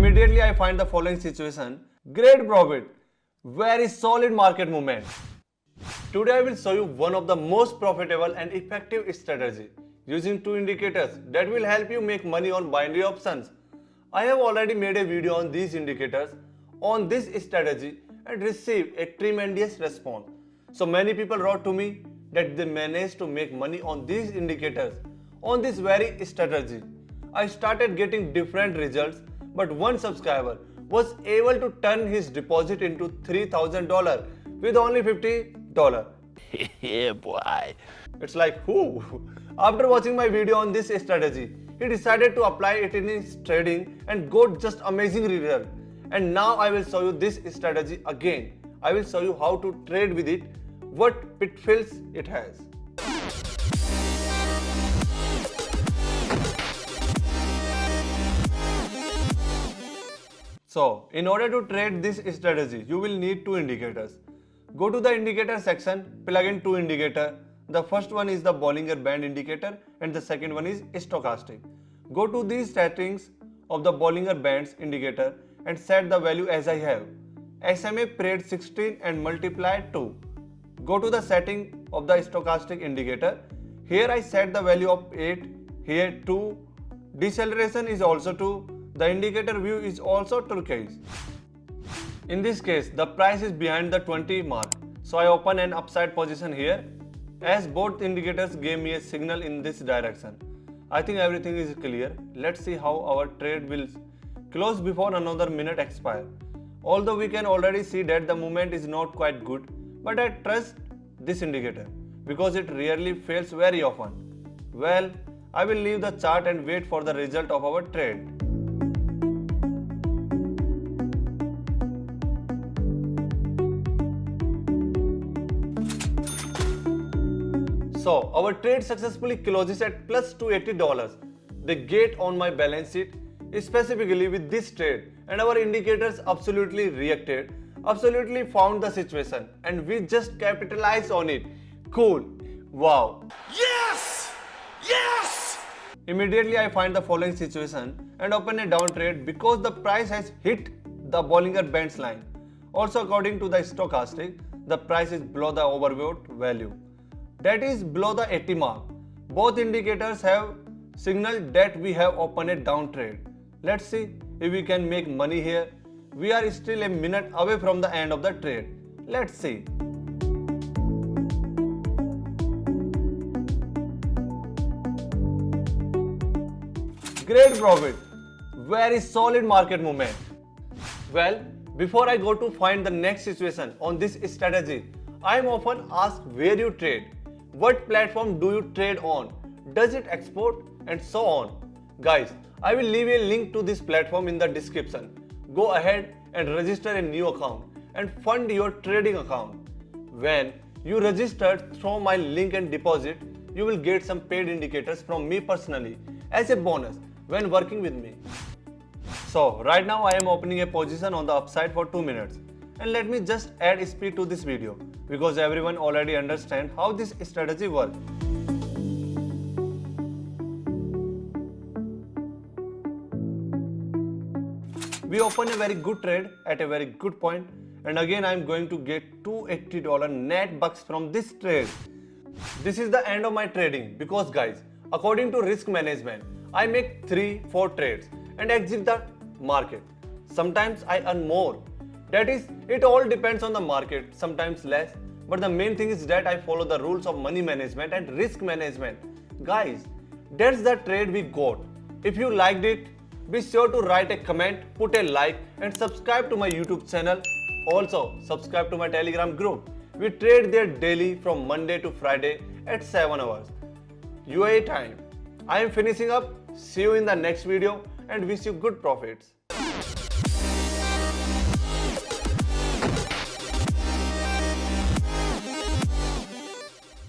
Immediately I find the following situation. Great profit. Very solid market movement. Today I will show you one of the most profitable and effective strategy using two indicators that will help you make money on binary options. I have already made a video on these indicators on this strategy and received a tremendous response. So many people wrote to me that they managed to make money on these indicators on this very strategy. I started getting different results, but one subscriber was able to turn his deposit into $3,000 with only $50. Yeah, boy. It's like, who? After watching my video on this strategy, he decided to apply it in his trading and got just amazing result. And now I will show you this strategy again. I will show you how to trade with it, what pitfalls it has. So, in order to trade this strategy, you will need two indicators. Go to the indicator section, plug in two indicators. The first one is the Bollinger Band indicator and the second one is stochastic. Go to these settings of the Bollinger Bands indicator and set the value as I have. SMA period 16 and multiply 2. Go to the setting of the stochastic indicator. Here I set the value of 8, here 2. Deceleration is also 2. The indicator view is also turquoise. In this case, the price is behind the 20 mark. So I open an upside position here as both indicators gave me a signal in this direction. I think everything is clear. Let's see how our trade will close before another minute expire. Although we can already see that the movement is not quite good, but I trust this indicator because it rarely fails very often. Well, I will leave the chart and wait for the result of our trade. So, our trade successfully closes at plus $280. The gate on my balance sheet is specifically with this trade, and our indicators absolutely reacted, absolutely found the situation, and we just capitalized on it. Cool. Wow. Yes! Yes! Immediately I find the following situation and open a down trade because the price has hit the Bollinger Bands line. Also, according to the stochastic, the price is below the overbought value. That is below the 80 mark. Both indicators have signaled that we have opened a down trade. Let's see if we can make money here. We are still a minute away from the end of the trade. Let's see. Great profit. Very solid market movement. Well, before I go to find the next situation on this strategy, I am often asked where you trade. What platform do you trade on? Does it export? And so on. Guys, I will leave a link to this platform in the description. Go ahead and register a new account and fund your trading account. When you register through my link and deposit, you will get some paid indicators from me personally as a bonus when working with me. So right now I am opening a position on the upside for 2 minutes. And let me just add speed to this video because everyone already understands how this strategy works. We open a very good trade at a very good point, and again I am going to get $280 net bucks from this trade. This is the end of my trading because guys, according to risk management, I make 3-4 trades and exit the market. Sometimes I earn more. That is, it all depends on the market, sometimes less. But the main thing is that I follow the rules of money management and risk management. Guys, that's the trade we got. If you liked it, be sure to write a comment, put a like and subscribe to my YouTube channel. Also, subscribe to my Telegram group. We trade there daily from Monday to Friday at 7 hours UAE time. I am finishing up. See you in the next video and wish you good profits.